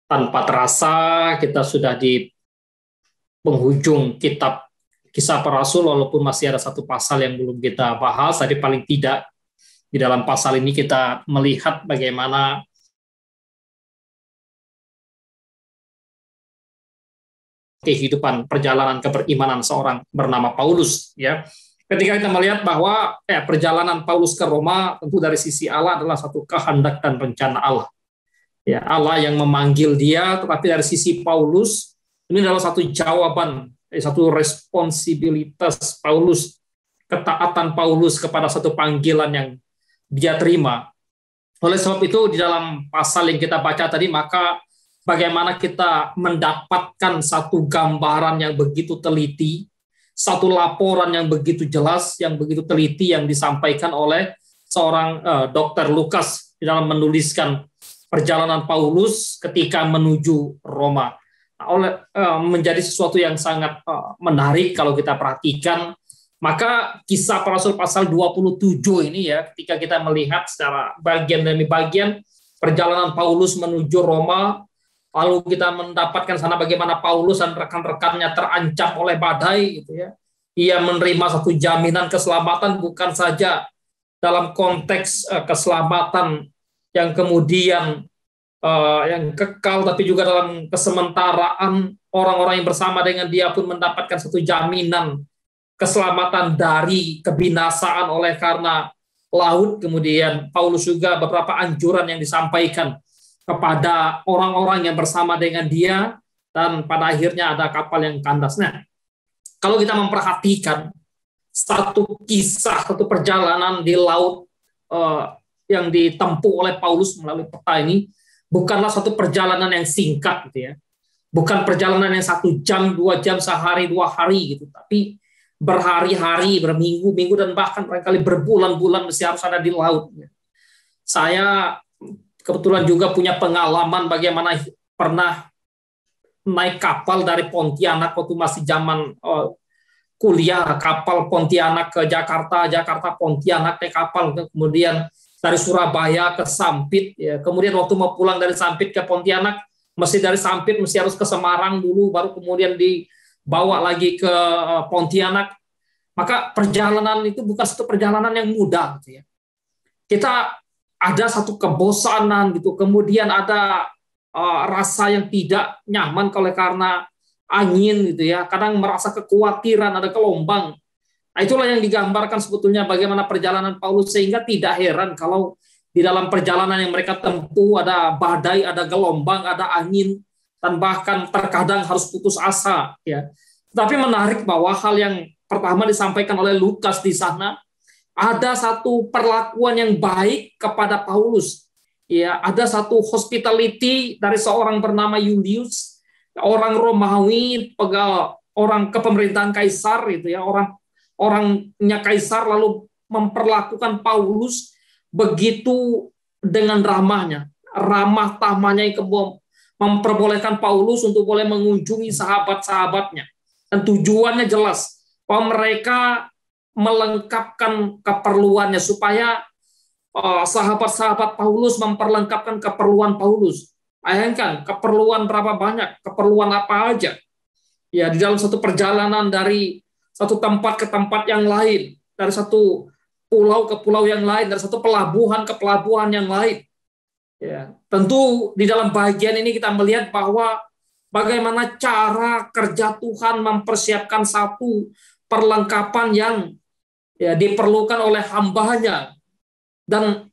Tanpa terasa kita sudah di penghujung kitab Kisah Para Rasul, walaupun masih ada satu pasal yang belum kita bahas, tapi paling tidak di dalam pasal ini kita melihat bagaimana kehidupan perjalanan keberimanan seorang bernama Paulus, ya. Ketika kita melihat bahwa perjalanan Paulus ke Roma tentu dari sisi Allah adalah satu kehendak dan rencana Allah. Ya, Allah yang memanggil dia, tetapi dari sisi Paulus ini adalah satu jawaban, satu responsibilitas Paulus, ketaatan Paulus kepada satu panggilan yang dia terima. Oleh sebab itu di dalam pasal yang kita baca tadi, maka bagaimana kita mendapatkan satu gambaran yang begitu teliti, satu laporan yang begitu jelas, yang begitu teliti yang disampaikan oleh seorang Dr. Lukas di dalam menuliskan perjalanan Paulus ketika menuju Roma. Menjadi sesuatu yang sangat menarik kalau kita perhatikan. Maka Kisah Para Rasul pasal 27 ini, ya, ketika kita melihat secara bagian demi bagian perjalanan Paulus menuju Roma, lalu kita mendapatkan sana bagaimana Paulus dan rekan-rekannya terancam oleh badai, gitu ya. Ia menerima satu jaminan keselamatan, bukan saja dalam konteks keselamatan yang kemudian yang kekal, tapi juga dalam kesementaraan orang-orang yang bersama dengan dia pun mendapatkan satu jaminan keselamatan dari kebinasaan oleh karena laut. Kemudian Paulus juga beberapa anjuran yang disampaikan kepada orang-orang yang bersama dengan dia, dan pada akhirnya ada kapal yang kandas. Nah, kalau kita memperhatikan satu kisah, satu perjalanan di laut yang ditempuh oleh Paulus melalui peta ini, bukanlah satu perjalanan yang singkat, gitu ya. Bukan perjalanan yang 1 jam, 2 jam, sehari, 2 hari, gitu. Tapi berhari-hari, berminggu-minggu, dan bahkan barangkali berbulan-bulan mesti harus ada di laut. Saya kebetulan juga punya pengalaman bagaimana pernah naik kapal dari Pontianak waktu masih zaman kuliah, kapal Pontianak ke Jakarta, Jakarta Pontianak naik kapal, kemudian dari Surabaya ke Sampit, ya. Kemudian waktu mau pulang dari Sampit ke Pontianak, mesti dari Sampit mesti harus ke Semarang dulu, baru kemudian dibawa lagi ke Pontianak. Maka perjalanan itu bukan satu perjalanan yang mudah, gitu ya. Kita ada satu kebosanan, gitu, kemudian ada rasa yang tidak nyaman karena angin, gitu ya. Kadang merasa kekhawatiran, ada gelombang. Nah, itulah yang digambarkan sebetulnya bagaimana perjalanan Paulus, sehingga tidak heran kalau di dalam perjalanan yang mereka tempuh ada badai, ada gelombang, ada angin, dan bahkan terkadang harus putus asa, ya. Tapi menarik bahwa hal yang pertama disampaikan oleh Lukas di sana, ada satu perlakuan yang baik kepada Paulus. Ya, ada satu hospitality dari seorang bernama Julius, orang Romawi, orang kepemerintahan Kaisar, itu ya, orangnya Kaisar, lalu memperlakukan Paulus begitu dengan ramahnya, ramah tamahnya yang memperbolehkan Paulus untuk boleh mengunjungi sahabat-sahabatnya, dan tujuannya jelas bahwa mereka melengkapkan keperluannya supaya sahabat-sahabat Paulus memperlengkapkan keperluan Paulus. Bayangkan keperluan berapa banyak, keperluan apa aja, ya, di dalam satu perjalanan dari satu tempat ke tempat yang lain, dari satu pulau ke pulau yang lain, dari satu pelabuhan ke pelabuhan yang lain. Ya, tentu di dalam bagian ini kita melihat bahwa bagaimana cara kerja Tuhan mempersiapkan satu perlengkapan yang, ya, diperlukan oleh hamba-Nya. Dan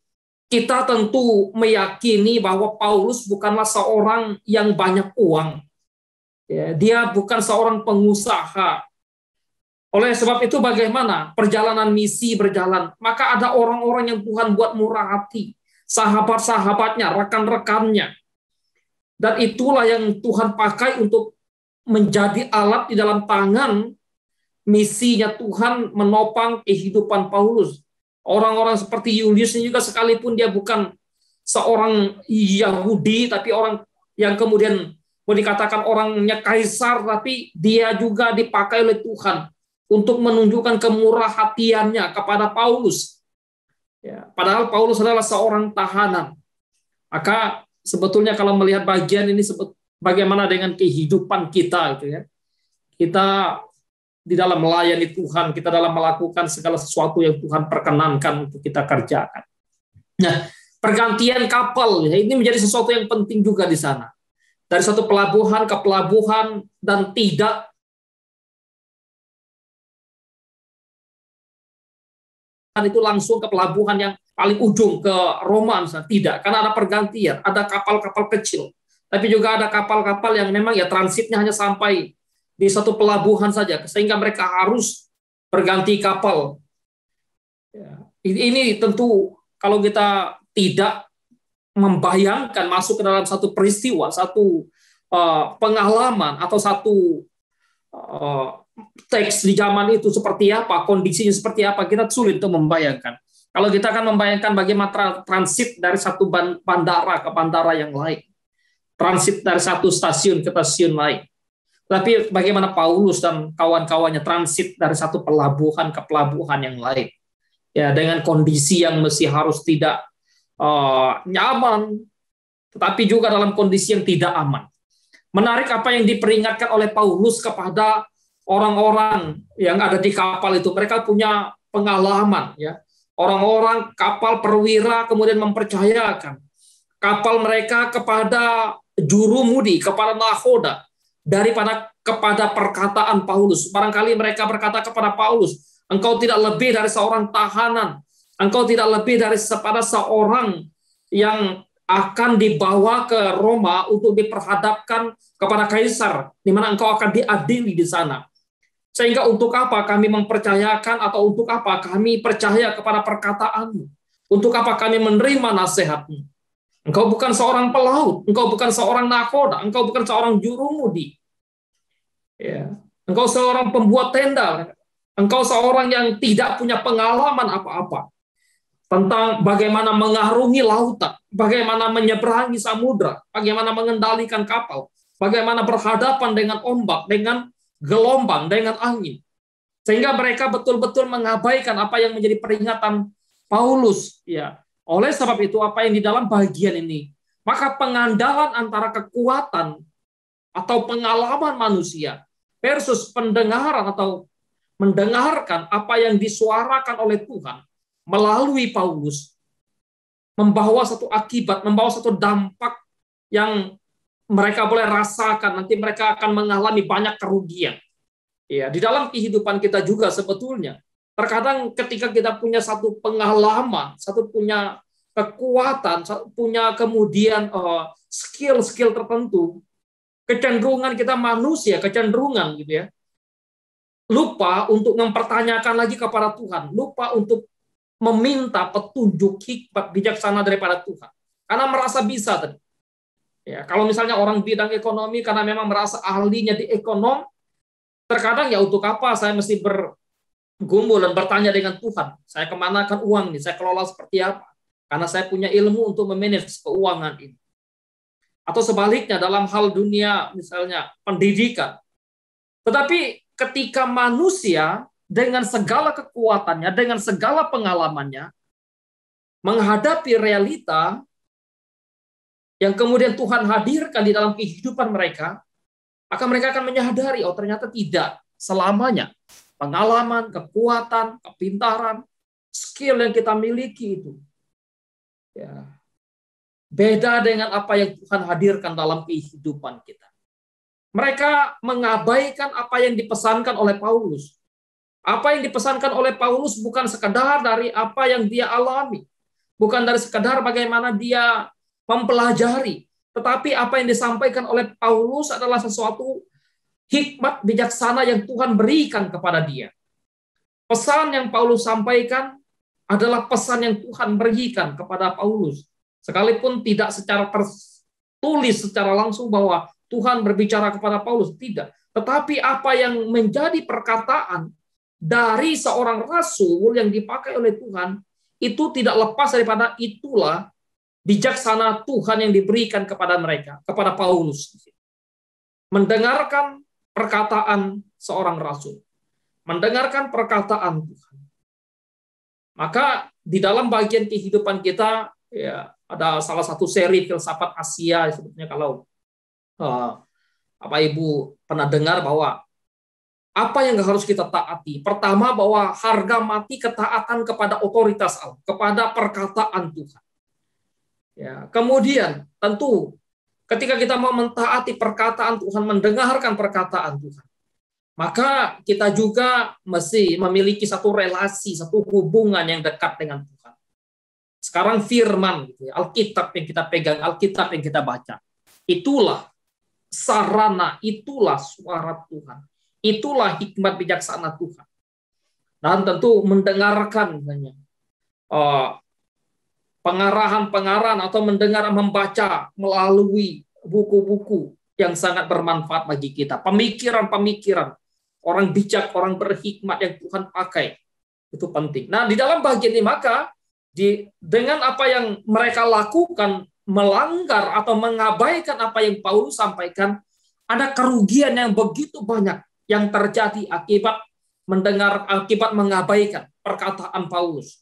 kita tentu meyakini bahwa Paulus bukanlah seorang yang banyak uang. Ya, dia bukan seorang pengusaha. Oleh sebab itu bagaimana perjalanan misi berjalan? Maka ada orang-orang yang Tuhan buat murah hati, sahabat-sahabatnya, rekan-rekannya. Dan itulah yang Tuhan pakai untuk menjadi alat di dalam tangan misinya Tuhan menopang kehidupan Paulus. Orang-orang seperti Julius ini juga, sekalipun dia bukan seorang Yahudi, tapi orang yang kemudian mau dikatakan orangnya Kaisar, tapi dia juga dipakai oleh Tuhan untuk menunjukkan kemurahhatiannya kepada Paulus. Ya, padahal Paulus adalah seorang tahanan. Maka sebetulnya kalau melihat bagian ini bagaimana dengan kehidupan kita gitu ya. Kita di dalam melayani Tuhan, kita dalam melakukan segala sesuatu yang Tuhan perkenankan untuk kita kerjakan. Nah, pergantian kapal ya, ini menjadi sesuatu yang penting juga di sana. Dari satu pelabuhan ke pelabuhan dan tidak itu langsung ke pelabuhan yang paling ujung ke Roma misalnya. Tidak, karena ada pergantian, ada kapal-kapal kecil. Tapi juga ada kapal-kapal yang memang ya transitnya hanya sampai di satu pelabuhan saja, sehingga mereka harus berganti kapal. Ya, ini tentu kalau kita tidak membayangkan masuk ke dalam satu peristiwa, satu pengalaman atau satu teks di zaman itu seperti apa, kondisinya seperti apa, kita sulit untuk membayangkan. Kalau kita akan membayangkan bagaimana transit dari satu bandara ke bandara yang lain, transit dari satu stasiun ke stasiun lain. Tapi bagaimana Paulus dan kawan-kawannya transit dari satu pelabuhan ke pelabuhan yang lain, ya dengan kondisi yang mesti harus tidak nyaman, tetapi juga dalam kondisi yang tidak aman. Menarik apa yang diperingatkan oleh Paulus kepada orang-orang yang ada di kapal itu. Mereka punya pengalaman, ya. Orang-orang kapal perwira kemudian mempercayakan kapal mereka kepada jurumudi, kepada nahoda, daripada kepada perkataan Paulus. Barangkali mereka berkata kepada Paulus, engkau tidak lebih dari seorang tahanan, engkau tidak lebih dari seorang yang akan dibawa ke Roma untuk diperhadapkan kepada kaisar, di mana engkau akan diadili di sana. Sehingga untuk apa kami mempercayakan atau untuk apa kami percaya kepada perkataanmu? Untuk apa kami menerima nasihatmu? Engkau bukan seorang pelaut, engkau bukan seorang nakoda, engkau bukan seorang jurumudi. Ya. Engkau seorang pembuat tenda, engkau seorang yang tidak punya pengalaman apa-apa tentang bagaimana mengarungi lautan, bagaimana menyeberangi samudra, bagaimana mengendalikan kapal, bagaimana berhadapan dengan ombak, dengan gelombang, dengan angin. Sehingga mereka betul-betul mengabaikan apa yang menjadi peringatan Paulus. Ya. Oleh sebab itu, apa yang di dalam bagian ini, maka pengandalan antara kekuatan atau pengalaman manusia versus pendengaran atau mendengarkan apa yang disuarakan oleh Tuhan melalui Paulus membawa satu akibat, membawa satu dampak yang mereka boleh rasakan. Nanti mereka akan mengalami banyak kerugian. Ya, di dalam kehidupan kita juga sebetulnya. Terkadang ketika kita punya satu pengalaman, satu punya kekuatan, punya kemudian skill-skill tertentu, kecenderungan kita manusia, kecenderungan gitu ya, lupa untuk mempertanyakan lagi kepada Tuhan, lupa untuk meminta petunjuk hikmat bijaksana daripada Tuhan, karena merasa bisa tadi. Ya, kalau misalnya orang bidang ekonomi karena memang merasa ahlinya di ekonom, terkadang ya untuk apa saya mesti bergumul dan bertanya dengan Tuhan, saya kemanakan uang ini, saya kelola seperti apa, karena saya punya ilmu untuk memanage keuangan ini. Atau sebaliknya dalam hal dunia misalnya pendidikan. Tetapi ketika manusia dengan segala kekuatannya, dengan segala pengalamannya, menghadapi realita yang kemudian Tuhan hadirkan di dalam kehidupan mereka, maka mereka akan menyadari, oh ternyata tidak selamanya pengalaman, kekuatan, kepintaran, skill yang kita miliki itu ya, beda dengan apa yang Tuhan hadirkan dalam kehidupan kita. Mereka mengabaikan apa yang dipesankan oleh Paulus. Apa yang dipesankan oleh Paulus bukan sekadar dari apa yang dia alami, bukan dari sekadar bagaimana dia mempelajari, tetapi apa yang disampaikan oleh Paulus adalah sesuatu hikmat bijaksana yang Tuhan berikan kepada dia. Pesan yang Paulus sampaikan adalah pesan yang Tuhan berikan kepada Paulus, sekalipun tidak secara tertulis secara langsung bahwa Tuhan berbicara kepada Paulus, tidak. Tetapi apa yang menjadi perkataan dari seorang rasul yang dipakai oleh Tuhan, itu tidak lepas daripada itulah bijaksana Tuhan yang diberikan kepada mereka, kepada Paulus. Mendengarkan perkataan seorang rasul, mendengarkan perkataan Tuhan. Maka di dalam bagian kehidupan kita, ya, Ada salah satu seri filsafat Asia sebetulnya, kalau Bapak Ibu pernah dengar, bahwa apa yang harus kita taati? Pertama, bahwa harga mati ketaatan kepada otoritas Allah, kepada perkataan Tuhan. Ya, kemudian tentu ketika kita mau mentaati perkataan Tuhan, mendengarkan perkataan Tuhan, maka kita juga mesti memiliki satu relasi, satu hubungan yang dekat dengan Tuhan. Sekarang firman, gitu ya, Alkitab yang kita pegang, Alkitab yang kita baca, itulah sarana, itulah suara Tuhan, itulah hikmat bijaksana Tuhan. Dan tentu mendengarkan pengarahan-pengarahan atau mendengar, membaca melalui buku-buku yang sangat bermanfaat bagi kita, pemikiran-pemikiran orang bijak, orang berhikmat yang Tuhan pakai, itu penting. Nah, di dalam bagian ini maka dengan apa yang mereka lakukan, melanggar atau mengabaikan apa yang Paulus sampaikan, ada kerugian yang begitu banyak yang terjadi akibat mengabaikan perkataan Paulus.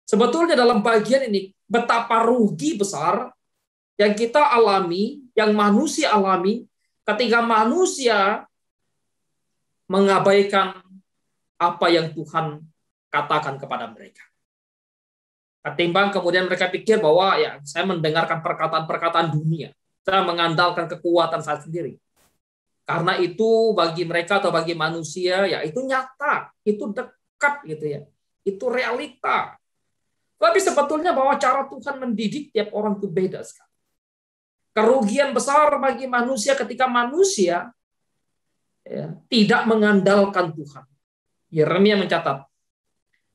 Sebetulnya dalam bagian ini betapa rugi besar yang kita alami, yang manusia alami ketika manusia mengabaikan apa yang Tuhan katakan kepada mereka. Ketimbang kemudian mereka pikir bahwa ya saya mendengarkan perkataan-perkataan dunia, saya mengandalkan kekuatan saya sendiri. Karena itu bagi mereka atau bagi manusia ya itu nyata, itu dekat gitu ya. Itu realita. Tapi sebetulnya bahwa cara Tuhan mendidik tiap orang itu beda sekali. Kerugian besar bagi manusia ketika manusia ya, tidak mengandalkan Tuhan. Yeremia mencatat,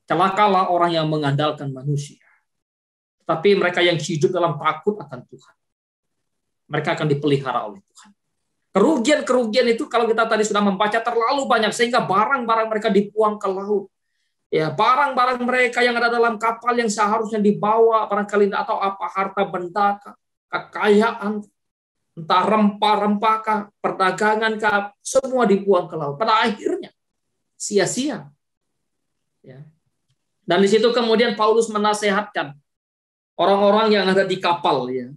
celakalah orang yang mengandalkan manusia. Tapi mereka yang hidup dalam takut akan Tuhan, mereka akan dipelihara oleh Tuhan. Kerugian-kerugian itu kalau kita tadi sudah membaca terlalu banyak, sehingga barang-barang mereka dibuang ke laut. Ya, barang-barang mereka yang ada dalam kapal yang seharusnya dibawa barangkali atau apa harta benda, kekayaan, entah rempah-rempah, perdagangan, semua dibuang ke laut. Pada akhirnya sia-sia. Ya. Dan di situ kemudian Paulus menasehatkan orang-orang yang ada di kapal. Ya.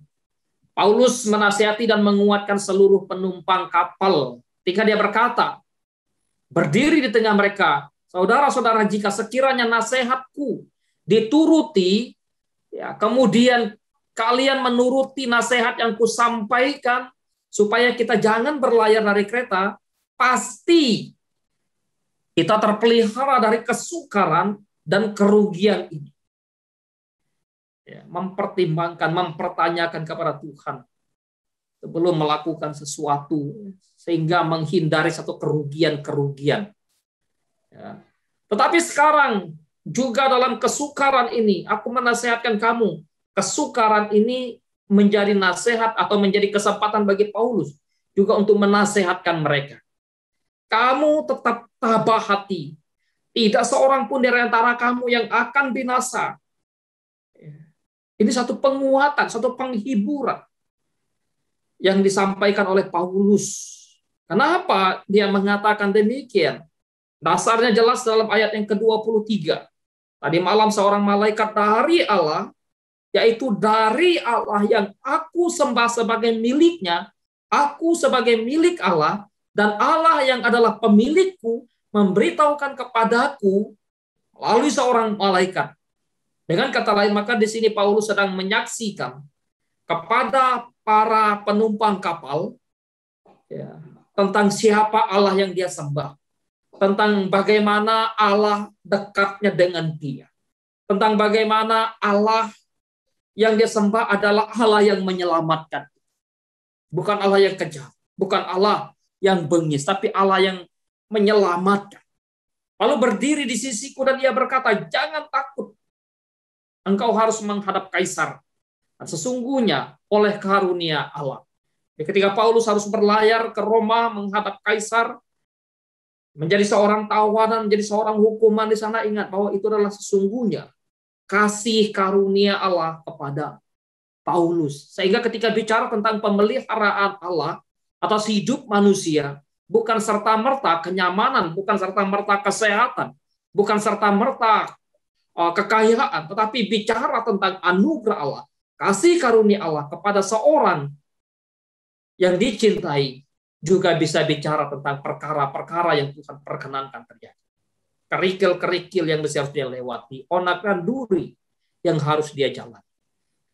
Paulus menasihati dan menguatkan seluruh penumpang kapal ketika dia berkata, berdiri di tengah mereka, saudara-saudara, jika sekiranya nasihatku dituruti, ya, kemudian kalian menuruti nasihat yang kusampaikan, supaya kita jangan berlayar dari kereta, pasti kita terpelihara dari kesukaran dan kerugian ini. Ya, mempertimbangkan, mempertanyakan kepada Tuhan sebelum melakukan sesuatu, sehingga menghindari satu kerugian-kerugian. Ya. Tetapi sekarang juga dalam kesukaran ini, aku menasihatkan kamu, kesukaran ini menjadi nasihat atau menjadi kesempatan bagi Paulus juga untuk menasehatkan mereka. Kamu tetap tabah hati. Tidak seorang pun dari antara kamu yang akan binasa. Ini satu penguatan, satu penghiburan yang disampaikan oleh Paulus. Kenapa dia mengatakan demikian? Dasarnya jelas dalam ayat yang ke-23. Tadi malam seorang malaikat dari Allah, yaitu dari Allah yang aku sembah sebagai miliknya, aku sebagai milik Allah, dan Allah yang adalah pemilikku, memberitahukan kepadaku melalui seorang malaikat. Dengan kata lain, maka di sini Paulus sedang menyaksikan kepada para penumpang kapal ya, tentang siapa Allah yang dia sembah, tentang bagaimana Allah dekatnya dengan dia, tentang bagaimana Allah yang dia sembah adalah Allah yang menyelamatkan, bukan Allah yang kejam, bukan Allah yang bengis, tapi Allah yang menyelamatkan. Lalu berdiri di sisiku dan dia berkata, jangan takut, engkau harus menghadap kaisar. Dan sesungguhnya oleh karunia Allah. Ketika Paulus harus berlayar ke Roma menghadap kaisar, menjadi seorang tawanan, menjadi seorang hukuman di sana, ingat bahwa itu adalah sesungguhnya kasih karunia Allah kepada Paulus. Sehingga ketika bicara tentang pemeliharaan Allah atas hidup manusia, bukan serta-merta kenyamanan, bukan serta-merta kesehatan, bukan serta-merta kekayaan, tetapi bicara tentang anugerah Allah, kasih karunia Allah kepada seorang yang dicintai juga bisa bicara tentang perkara-perkara yang Tuhan perkenankan terjadi. Kerikil-kerikil yang harus dia lewati, onakan duri yang harus dia jalani.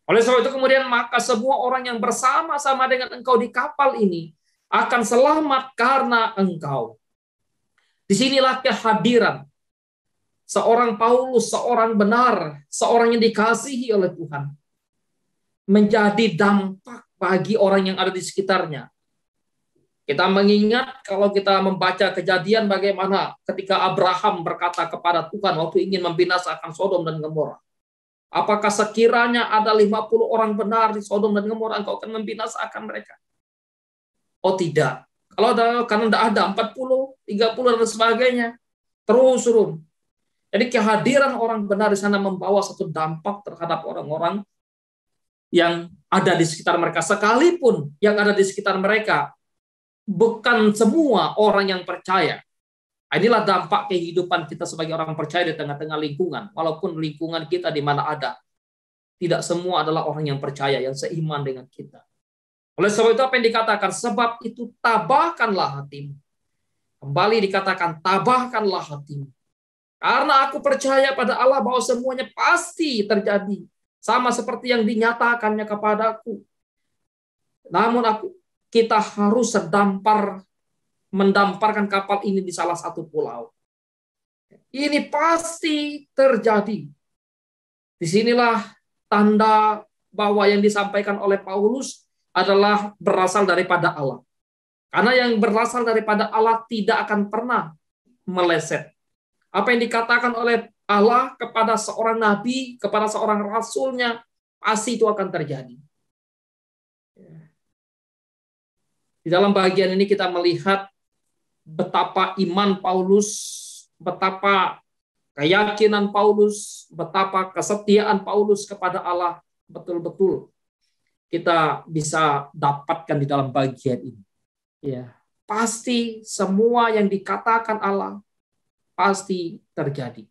Oleh sebab itu kemudian maka semua orang yang bersama-sama dengan engkau di kapal ini akan selamat karena engkau. Disinilah kehadiran seorang Paulus, seorang benar, seorang yang dikasihi oleh Tuhan, menjadi dampak bagi orang yang ada di sekitarnya. Kita mengingat kalau kita membaca Kejadian bagaimana ketika Abraham berkata kepada Tuhan waktu ingin membinasakan Sodom dan Gomora. Apakah sekiranya ada 50 orang benar di Sodom dan Gomora, engkau akan membinasakan mereka? Oh tidak. Kalau ada, karena tidak ada 40, 30 dan sebagainya. Terus turun. Jadi kehadiran orang benar di sana membawa satu dampak terhadap orang-orang yang ada di sekitar mereka. Sekalipun yang ada di sekitar mereka bukan semua orang yang percaya. Inilah dampak kehidupan kita sebagai orang percaya di tengah-tengah lingkungan. Walaupun lingkungan kita di mana ada, tidak semua adalah orang yang percaya, yang seiman dengan kita. Oleh sebab itu apa yang dikatakan? Sebab itu tabahkanlah hatimu. Kembali dikatakan tabahkanlah hatimu. Karena aku percaya pada Allah bahwa semuanya pasti terjadi. Sama seperti yang dinyatakannya kepadaku. Namun kita harus mendamparkan kapal ini di salah satu pulau. Ini pasti terjadi. Disinilah tanda bahwa yang disampaikan oleh Paulus adalah berasal daripada Allah. Karena yang berasal daripada Allah tidak akan pernah meleset. Apa yang dikatakan oleh Allah kepada seorang nabi, kepada seorang rasulnya, pasti itu akan terjadi. Di dalam bagian ini kita melihat betapa iman Paulus, betapa keyakinan Paulus, betapa kesetiaan Paulus kepada Allah betul-betul kita bisa dapatkan di dalam bagian ini. Ya, pasti semua yang dikatakan Allah pasti terjadi.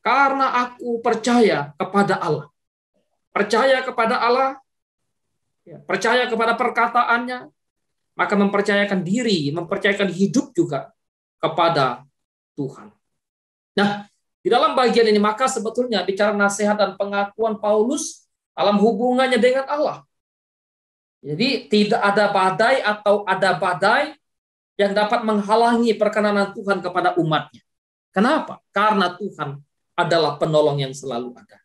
Karena aku percaya kepada Allah. Percaya kepada Allah, ya, percaya kepada perkataannya, maka mempercayakan diri, mempercayakan hidup juga kepada Tuhan. Nah, di dalam bagian ini maka sebetulnya bicara nasihat dan pengakuan Paulus dalam hubungannya dengan Allah. Jadi tidak ada badai atau ada badai yang dapat menghalangi perkenanan Tuhan kepada umatnya. Kenapa? Karena Tuhan adalah penolong yang selalu ada.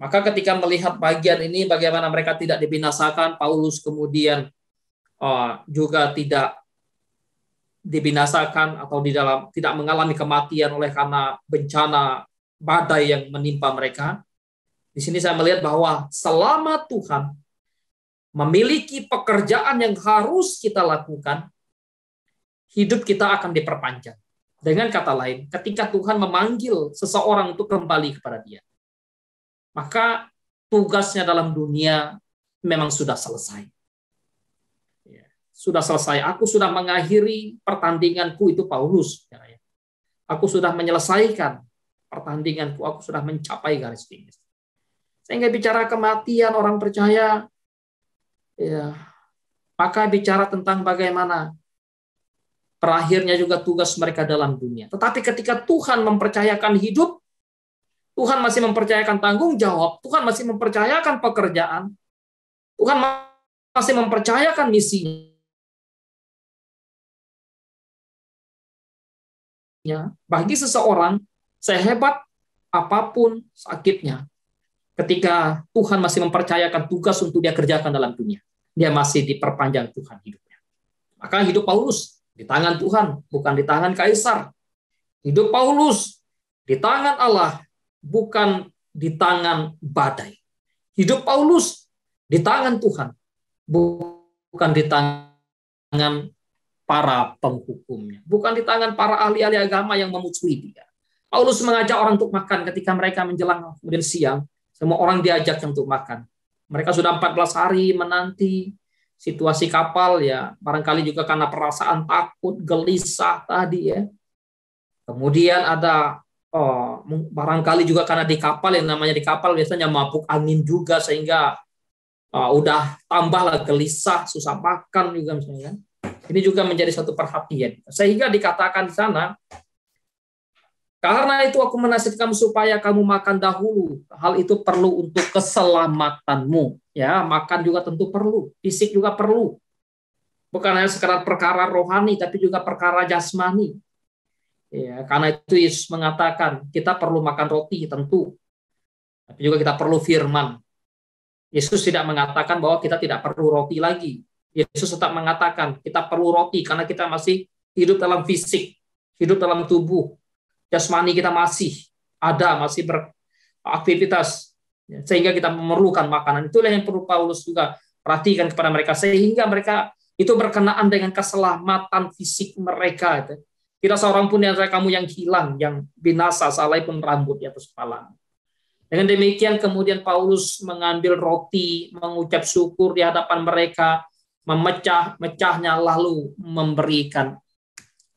Maka ketika melihat bagian ini bagaimana mereka tidak dibinasakan, Paulus kemudian juga tidak dibinasakan atau tidak mengalami kematian oleh karena bencana badai yang menimpa mereka. Di sini saya melihat bahwa selama Tuhan memiliki pekerjaan yang harus kita lakukan, hidup kita akan diperpanjang. Dengan kata lain, ketika Tuhan memanggil seseorang untuk kembali kepada Dia, maka tugasnya dalam dunia memang sudah selesai. Sudah selesai. Aku sudah mengakhiri pertandinganku, itu Paulus. Aku sudah menyelesaikan pertandinganku. Aku sudah mencapai garis finish. Sehingga bicara kematian orang percaya, ya, maka bicara tentang bagaimana berakhirnya juga tugas mereka dalam dunia. Tetapi ketika Tuhan mempercayakan hidup, Tuhan masih mempercayakan tanggung jawab, Tuhan masih mempercayakan pekerjaan, Tuhan masih mempercayakan misinya. Bagi seseorang, sehebat apapun sakitnya, ketika Tuhan masih mempercayakan tugas untuk dia kerjakan dalam dunia, dia masih diperpanjang Tuhan hidupnya. Maka hidup Paulus di tangan Tuhan, bukan di tangan kaisar. Hidup Paulus di tangan Allah, bukan di tangan badai. Hidup Paulus di tangan Tuhan, bukan di tangan para penghukumnya, bukan di tangan para ahli-ahli agama yang memusuhi dia. Paulus mengajak orang untuk makan ketika mereka menjelang kemudian siang, semua orang diajak untuk makan. Mereka sudah 14 hari menanti situasi kapal, ya, barangkali juga karena perasaan takut, gelisah tadi, ya. Kemudian ada barangkali juga karena di kapal, yang namanya di kapal biasanya mabuk angin juga, sehingga udah tambahlah gelisah, susah makan juga misalnya. Ini juga menjadi satu perhatian. Sehingga dikatakan di sana, karena itu aku menasihatkan kamu supaya kamu makan dahulu. Hal itu perlu untuk keselamatanmu. Ya, makan juga tentu perlu, fisik juga perlu. Bukan hanya sekedar perkara rohani, tapi juga perkara jasmani. Ya, karena itu Yesus mengatakan kita perlu makan roti tentu, tapi juga kita perlu firman. Yesus tidak mengatakan bahwa kita tidak perlu roti lagi. Yesus tetap mengatakan kita perlu roti karena kita masih hidup dalam fisik, hidup dalam tubuh. Jasmani kita masih ada, masih beraktivitas, sehingga kita memerlukan makanan. Itulah yang perlu Paulus juga perhatikan kepada mereka, sehingga mereka itu berkenaan dengan keselamatan fisik mereka. Tidak seorang pun di antara kamu yang hilang, yang binasa, sealaipun rambut di atas kepala. Dengan demikian kemudian Paulus mengambil roti, mengucap syukur di hadapan mereka, memecah-mecahnya lalu memberikan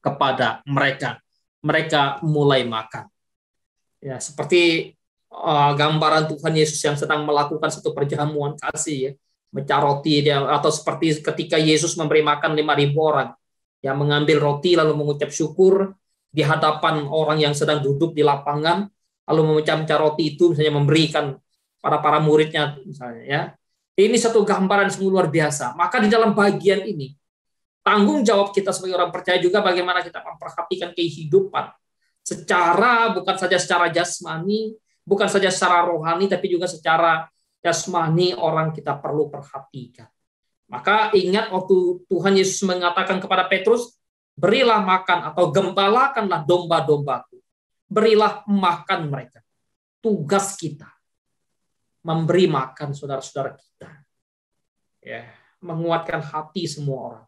kepada mereka. Mereka mulai makan. Ya, seperti gambaran Tuhan Yesus yang sedang melakukan satu perjamuan kasih, ya, mecah roti dia, atau seperti ketika Yesus memberi makan 5.000 orang, yang mengambil roti lalu mengucap syukur di hadapan orang yang sedang duduk di lapangan, lalu memecah-mecah roti itu misalnya memberikan para muridnya misalnya, ya. Ini satu gambaran sungguh luar biasa. Maka di dalam bagian ini tanggung jawab kita sebagai orang percaya juga bagaimana kita memperhatikan kehidupan secara, bukan saja secara jasmani, bukan saja secara rohani, tapi juga secara jasmani orang kita perlu perhatikan. Maka ingat waktu Tuhan Yesus mengatakan kepada Petrus, berilah makan atau gembalakanlah domba-dombaku. Berilah makan mereka. Tugas kita memberi makan saudara-saudara kita. Ya, menguatkan hati semua orang.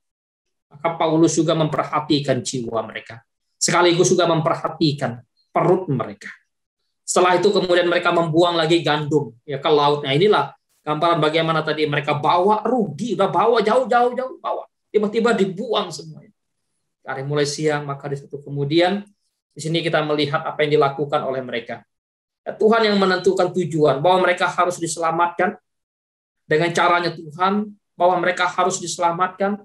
Maka Paulus juga memperhatikan jiwa mereka. Sekaligus juga memperhatikan perut mereka. Setelah itu kemudian mereka membuang lagi gandum ya ke laut. Nah, inilah gambaran bagaimana tadi mereka bawa rugi, udah bawa jauh-jauh bawa. Tiba-tiba dibuang semuanya. Dari mulai siang, maka di situ kemudian di sini kita melihat apa yang dilakukan oleh mereka. Ya, Tuhan yang menentukan tujuan bahwa mereka harus diselamatkan dengan caranya Tuhan, bahwa mereka harus diselamatkan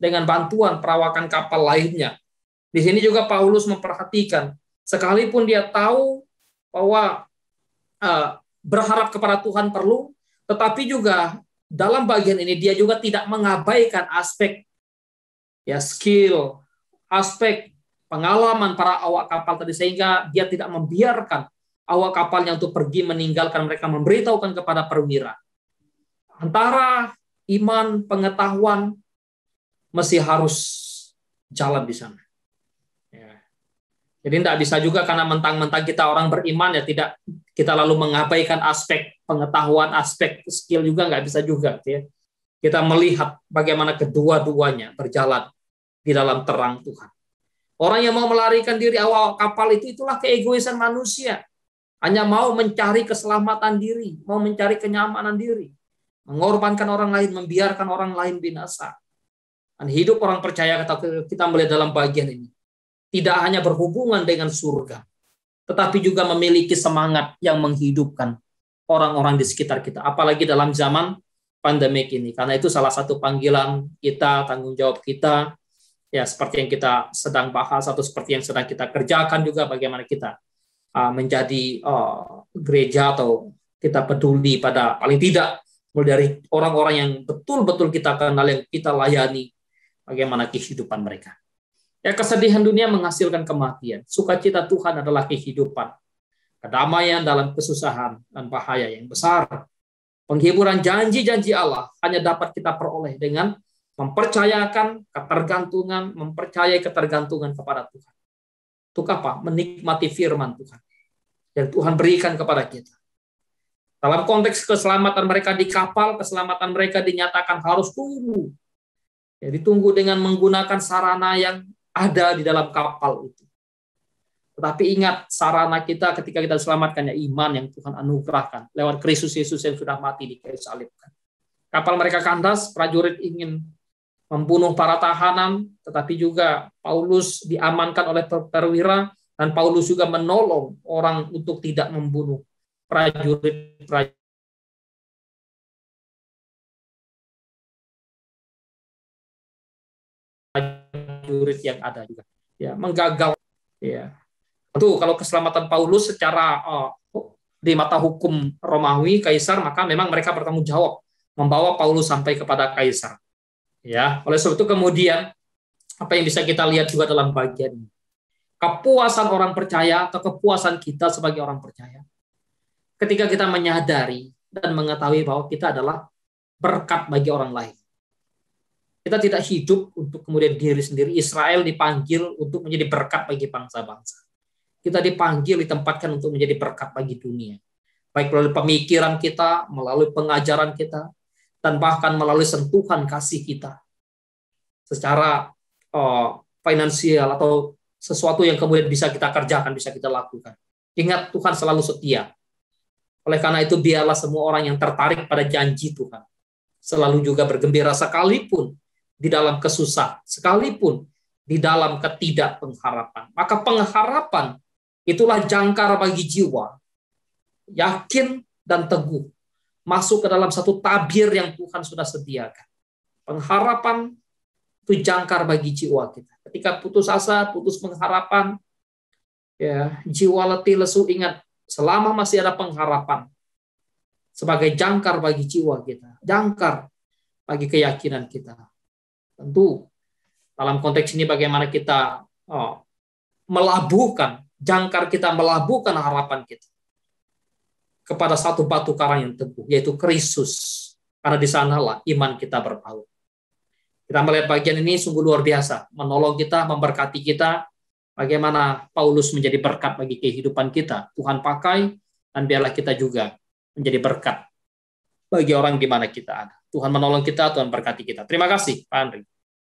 dengan bantuan perawakan kapal lainnya. Di sini juga Paulus memperhatikan, sekalipun dia tahu bahwa berharap kepada Tuhan perlu, tetapi juga dalam bagian ini dia juga tidak mengabaikan aspek ya skill, aspek pengalaman para awak kapal tadi, sehingga dia tidak membiarkan awak kapalnya untuk pergi meninggalkan mereka, memberitahukan kepada perwira. Antara iman, pengetahuan masih harus jalan di sana. Ya. Jadi tidak bisa juga karena mentang-mentang kita orang beriman ya tidak kita lalu mengabaikan aspek pengetahuan, aspek skill juga nggak bisa juga. Ya. Kita melihat bagaimana kedua-duanya berjalan di dalam terang Tuhan. Orang yang mau melarikan diri awal kapal itulah keegoisan manusia. Hanya mau mencari keselamatan diri, mau mencari kenyamanan diri. Mengorbankan orang lain, membiarkan orang lain binasa. Dan hidup orang percaya kita melihat dalam bagian ini. Tidak hanya berhubungan dengan surga, tetapi juga memiliki semangat yang menghidupkan orang-orang di sekitar kita. Apalagi dalam zaman pandemik ini. Karena itu salah satu panggilan kita, tanggung jawab kita, ya seperti yang kita sedang bahas atau seperti yang sedang kita kerjakan juga bagaimana kita menjadi gereja atau kita peduli pada paling tidak mulai dari orang-orang yang betul-betul kita kenal, yang kita layani, bagaimana kehidupan mereka. Ya, kesedihan dunia menghasilkan kematian. Sukacita Tuhan adalah kehidupan. Kedamaian dalam kesusahan dan bahaya yang besar. Penghiburan janji-janji Allah hanya dapat kita peroleh dengan mempercayakan ketergantungan, mempercayai ketergantungan kepada Tuhan. Untuk apa? Menikmati firman Tuhan yang Tuhan berikan kepada kita. Dalam konteks keselamatan mereka di kapal, keselamatan mereka dinyatakan harus tunggu. Ya, ditunggu dengan menggunakan sarana yang ada di dalam kapal itu. Tetapi ingat, sarana kita ketika kita diselamatkan ya iman yang Tuhan anugerahkan lewat Kristus Yesus yang sudah mati di kayu salib. Kapal mereka kandas, prajurit ingin membunuh para tahanan, tetapi juga Paulus diamankan oleh perwira, Dan Paulus juga menolong orang untuk tidak membunuh prajurit-prajurit yang ada juga. Ya, menggagal. Ya. Tentu kalau keselamatan Paulus secara di mata hukum Romawi Kaisar, maka memang mereka bertanggung jawab membawa Paulus sampai kepada Kaisar. Ya, oleh sebab itu kemudian apa yang bisa kita lihat juga dalam bagian ini. Kepuasan orang percaya atau kepuasan kita sebagai orang percaya. Ketika kita menyadari dan mengetahui bahwa kita adalah berkat bagi orang lain. Kita tidak hidup untuk kemudian diri sendiri. Israel dipanggil untuk menjadi berkat bagi bangsa-bangsa. Kita dipanggil, ditempatkan untuk menjadi berkat bagi dunia. Baik melalui pemikiran kita, melalui pengajaran kita, dan bahkan melalui sentuhan kasih kita. Secara finansial atau sesuatu yang kemudian bisa kita kerjakan, bisa kita lakukan. Ingat, Tuhan selalu setia. Oleh karena itu, biarlah semua orang yang tertarik pada janji Tuhan selalu juga bergembira sekalipun di dalam kesusahan, sekalipun di dalam ketidakpengharapan. Maka pengharapan itulah jangkar bagi jiwa, yakin dan teguh, masuk ke dalam satu tabir yang Tuhan sudah sediakan. Pengharapan itu jangkar bagi jiwa kita. Ketika putus asa, putus pengharapan, ya, jiwa letih lesu, ingat, selama masih ada pengharapan, sebagai jangkar bagi jiwa kita, jangkar bagi keyakinan kita. Tentu, dalam konteks ini bagaimana kita melabuhkan, jangkar kita melabuhkan harapan kita kepada satu batu karang yang teguh, yaitu Kristus. Karena di sanalah iman kita berpaut. Kita melihat bagian ini sungguh luar biasa, menolong kita, memberkati kita, bagaimana Paulus menjadi berkat bagi kehidupan kita. Tuhan pakai, dan biarlah kita juga menjadi berkat bagi orang di mana kita ada. Tuhan menolong kita, Tuhan berkati kita. Terima kasih, Pak Andri.